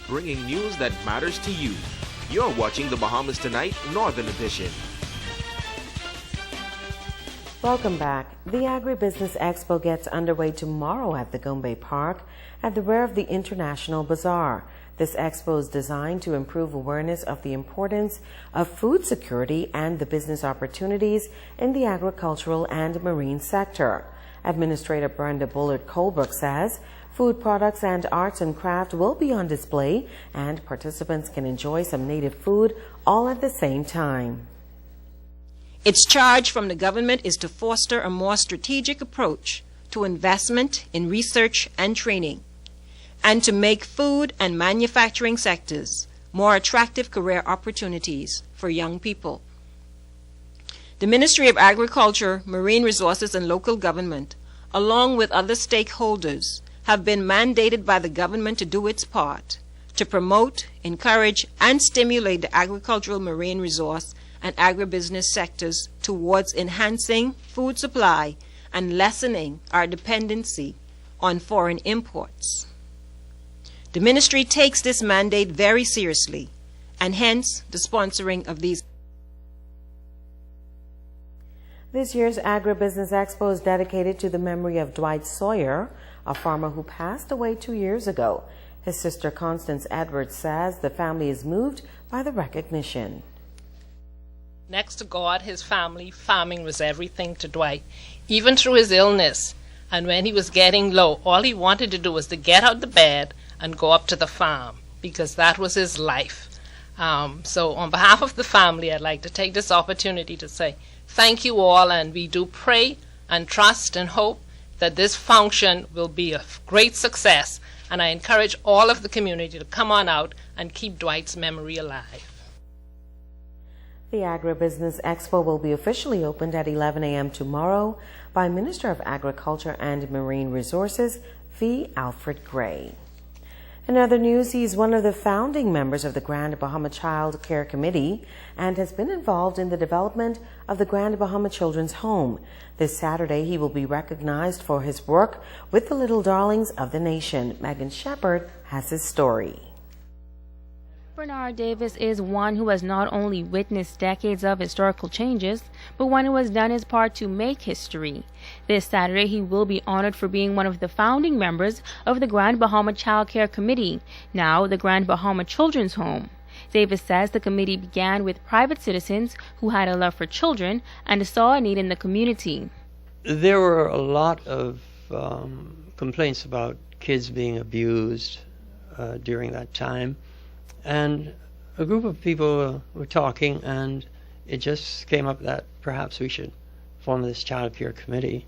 bringing news that matters to you. You're watching the Bahamas Tonight Northern Edition. Welcome back. The Agribusiness Expo gets underway tomorrow at the Gombe Park at the rear of the International Bazaar. This expo is designed to improve awareness of the importance of food security and the business opportunities in the agricultural and marine sector. Administrator Brenda Bullard-Colbrook says food products and arts and craft will be on display and participants can enjoy some native food all at the same time. Its charge from the government is to foster a more strategic approach to investment in research and training, and to make food and manufacturing sectors more attractive career opportunities for young people. The Ministry of Agriculture, Marine Resources and Local Government, along with other stakeholders, have been mandated by the government to do its part to promote, encourage, and stimulate the agricultural, marine resource, and agribusiness sectors towards enhancing food supply and lessening our dependency on foreign imports. The ministry takes this mandate very seriously, and hence the sponsoring of these. This year's Agribusiness Expo is dedicated to the memory of Dwight Sawyer, a farmer who passed away 2 years ago. His sister Constance Edwards says the family is moved by the recognition. Next to God, his family, farming was everything to Dwight, even through his illness. And when he was getting low, all he wanted to do was to get out the bed and go up to the farm, because that was his life. So on behalf of the family, I'd like to take this opportunity to say thank you all, and we do pray and trust and hope that this function will be a great success, and I encourage all of the community to come on out and keep Dwight's memory alive. The Agribusiness Expo will be officially opened at 11 a.m. tomorrow by Minister of Agriculture and Marine Resources, V. Alfred Gray. In other news, he's one of the founding members of the Grand Bahama Child Care Committee and has been involved in the development of the Grand Bahama Children's Home. This Saturday, he will be recognized for his work with the little darlings of the nation. Megan Shepard has his story. Bernard Davis is one who has not only witnessed decades of historical changes, but one who has done his part to make history. This Saturday, he will be honored for being one of the founding members of the Grand Bahama Child Care Committee, now the Grand Bahama Children's Home. Davis says the committee began with private citizens who had a love for children and saw a need in the community. There were a lot of complaints about kids being abused during that time. And a group of people were talking, and it just came up that perhaps we should form this child care committee.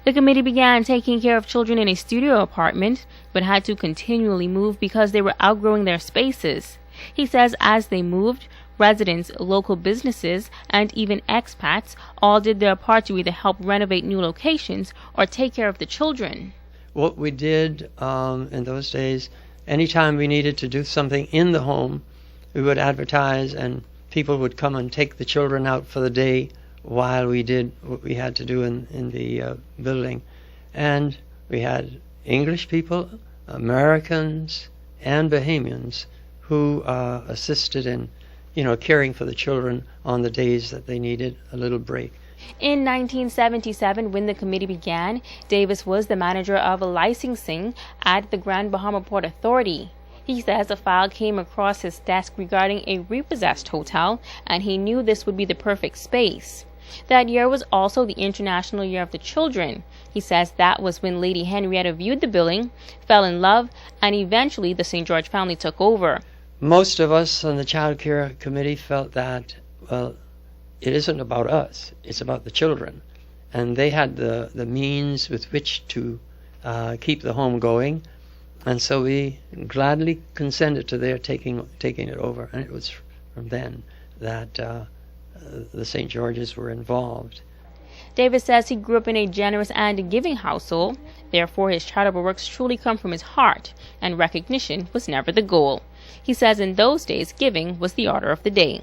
The committee began taking care of children in a studio apartment, but had to continually move because they were outgrowing their spaces. He says as they moved, residents, local businesses, and even expats all did their part to either help renovate new locations or take care of the children. What we did in those days, anytime we needed to do something in the home, we would advertise and people would come and take the children out for the day while we did what we had to do in the building. And we had English people, Americans, and Bahamians who assisted in, caring for the children on the days that they needed a little break. In 1977, when the committee began, Davis was the manager of licensing at the Grand Bahama Port Authority. He says a file came across his desk regarding a repossessed hotel, and he knew this would be the perfect space. That year was also the International Year of the Children. He says that was when Lady Henrietta viewed the building, fell in love, and eventually the St. George family took over. Most of us on the Child Care Committee felt that, it isn't about us, it's about the children. And they had the means with which to keep the home going. And so we gladly consented to their taking it over. And it was from then that the St. Georges were involved. Davis says he grew up in a generous and giving household. Therefore, his charitable works truly come from his heart, and recognition was never the goal. He says in those days, giving was the order of the day.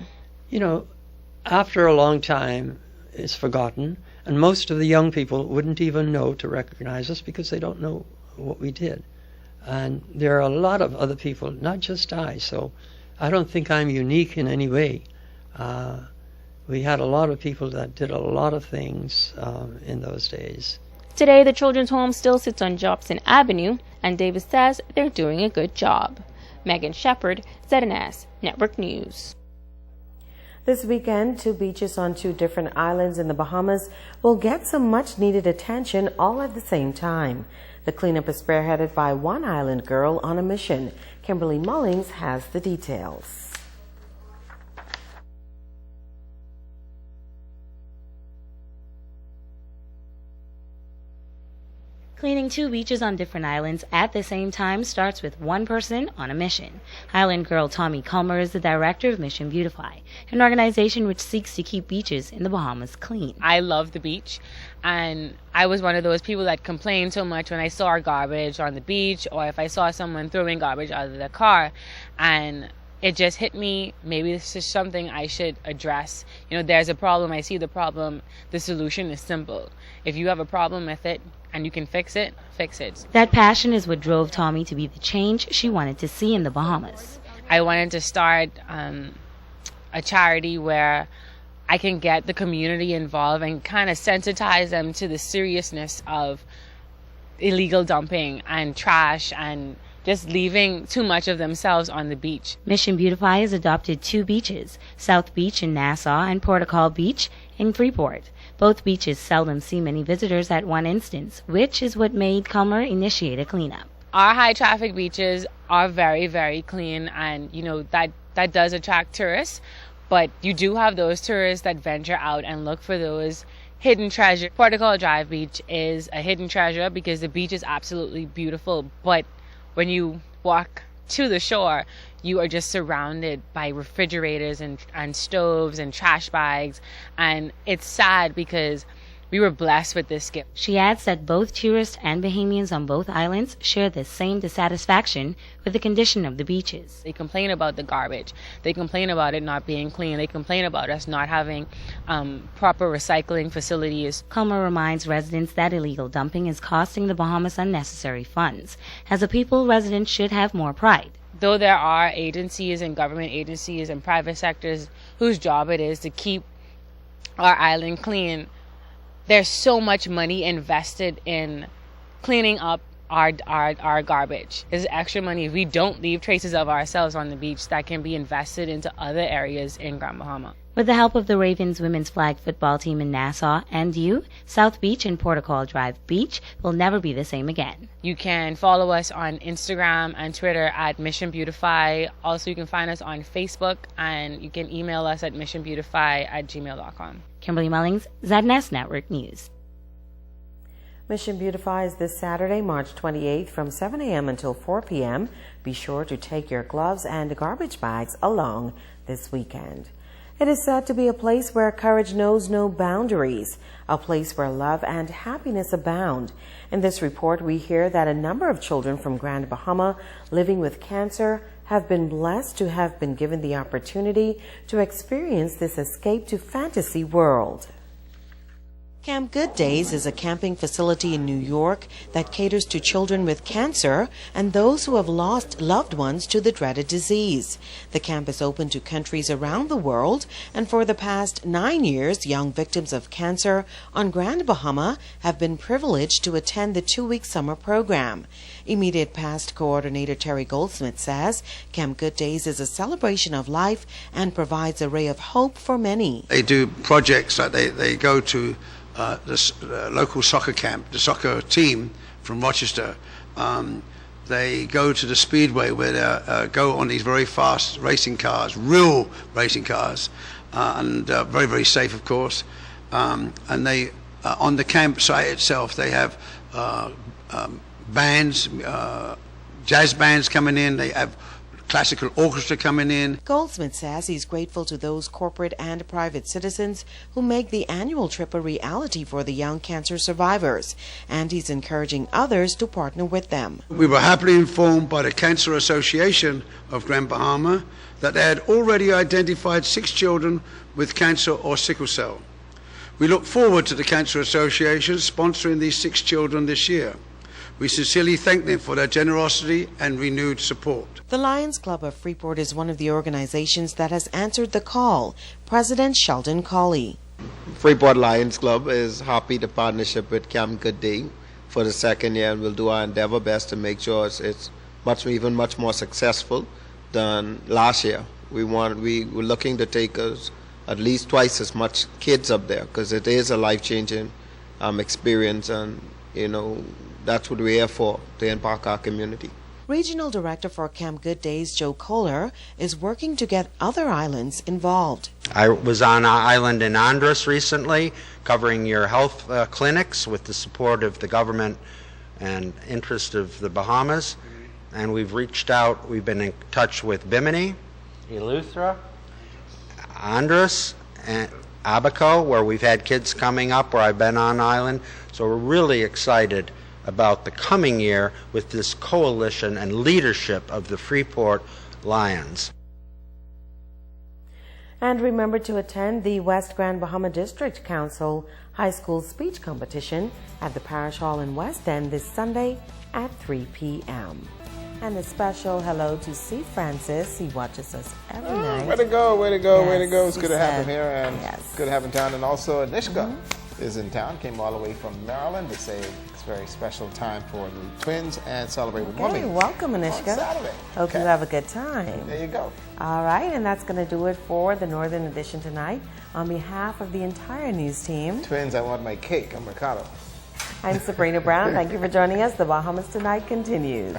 After a long time, it's forgotten, and most of the young people wouldn't even know to recognize us because they don't know what we did. And there are a lot of other people, not just I, so I don't think I'm unique in any way. We had a lot of people that did a lot of things in those days. Today, the children's home still sits on Jobson Avenue, and Davis says they're doing a good job. Megan Shepard, ZNS Network News. This weekend, 2 beaches on 2 different islands in the Bahamas will get some much-needed attention all at the same time. The cleanup is spearheaded by one island girl on a mission. Kimberly Mullings has the details. Cleaning 2 beaches on different islands at the same time starts with one person on a mission. Island girl Tommy Culmer is the director of Mission Beautify, an organization which seeks to keep beaches in the Bahamas clean. I love the beach, and I was one of those people that complained so much when I saw our garbage on the beach, or if I saw someone throwing garbage out of their car, and it just hit me, maybe this is something I should address. You know, there's a problem, I see the problem, the solution is simple. If you have a problem with it and you can fix it, fix it. That passion is what drove Tommy to be the change she wanted to see in the Bahamas. I wanted to start a charity where I can get the community involved and kind of sensitize them to the seriousness of illegal dumping and trash and just leaving too much of themselves on the beach. Mission Beautify has adopted 2 beaches, South Beach in Nassau and Portugal Beach in Freeport. Both beaches seldom see many visitors at one instance, which is what made Culmer initiate a cleanup. Our high traffic beaches are very, very clean, and you know that does attract tourists, but you do have those tourists that venture out and look for those hidden treasure. Portugal Drive Beach is a hidden treasure because the beach is absolutely beautiful, but when you walk to the shore, you are just surrounded by refrigerators and stoves and trash bags, and it's sad because we were blessed with this gift. She adds that both tourists and Bahamians on both islands share the same dissatisfaction with the condition of the beaches. They complain about the garbage. They complain about it not being clean. They complain about us not having proper recycling facilities. Culmer reminds residents that illegal dumping is costing the Bahamas unnecessary funds. As a people, residents should have more pride. Though there are agencies and government agencies and private sectors whose job it is to keep our island clean, there's so much money invested in cleaning up our garbage. There's extra money. If we don't leave traces of ourselves on the beach, that can be invested into other areas in Grand Bahama. With the help of the Ravens women's flag football team in Nassau and you, South Beach and Portugal Drive Beach will never be the same again. You can follow us on Instagram and Twitter at Mission Beautify. Also, you can find us on Facebook, and you can email us at missionbeautify@gmail.com. Kimberly Mullings, ZNS Network News. Mission Beautify is this Saturday, March 28th from 7 a.m. until 4 p.m. Be sure to take your gloves and garbage bags along this weekend. It is said to be a place where courage knows no boundaries, a place where love and happiness abound. In this report, we hear that a number of children from Grand Bahama living with cancer have been blessed to have been given the opportunity to experience this escape to fantasy world. Camp Good Days is a camping facility in New York that caters to children with cancer and those who have lost loved ones to the dreaded disease. The camp is open to countries around the world, and for the past 9 years, young victims of cancer on Grand Bahama have been privileged to attend the 2-week summer program. Immediate past coordinator Terry Goldsmith says Camp Good Days is a celebration of life and provides a ray of hope for many. They do projects like they go to the local soccer camp, the soccer team from Rochester. They go to the speedway where they go on these very fast racing cars, real racing cars, and very, very safe, of course. And they, on the campsite itself, they have bands, jazz bands coming in. They have classical orchestra coming in. Goldsmith says he's grateful to those corporate and private citizens who make the annual trip a reality for the young cancer survivors, and he's encouraging others to partner with them. We were happily informed by the Cancer Association of Grand Bahama that they had already identified 6 children with cancer or sickle cell. We look forward to the Cancer Association sponsoring these 6 children this year. We sincerely thank them for their generosity and renewed support. The Lions Club of Freeport is one of the organizations that has answered the call. President Sheldon Colley. Freeport Lions Club is happy to partnership with Camp Good Day for the second year, and we'll do our endeavor best to make sure it's much more successful than last year. We're looking to take us at least twice as much kids up there, because it is a life-changing experience, and that's what we're here for, to impact our community. Regional Director for Camp Good Days, Joe Kohler, is working to get other islands involved. I was on an island in Andros recently, covering your health clinics with the support of the government and interest of the Bahamas. And we've reached out, we've been in touch with Bimini, Eleuthera, Andros, and Abaco, where we've had kids coming up, where I've been on island. So we're really excited about the coming year with this coalition and leadership of the Freeport Lions. And remember to attend the West Grand Bahama District Council High School Speech Competition at the Parish Hall in West End this Sunday at 3 p.m. And a special hello to C. Francis. He watches us every night. Way to go, way to go, yes, way to go. It's good to have him here, and yes, good to have him in town. And also Anishka is in town, came all the way from Maryland to say it's a very special time for the twins and celebrate with Mommy. Welcome, Anishka. On Saturday. Hope you have a good time. There you go. All right, and that's going to do it for the Northern Edition tonight. On behalf of the entire news team. Twins, I want my cake. I'm Ricardo. I'm Sabrina Brown. Thank you for joining us. The Bahamas Tonight continues.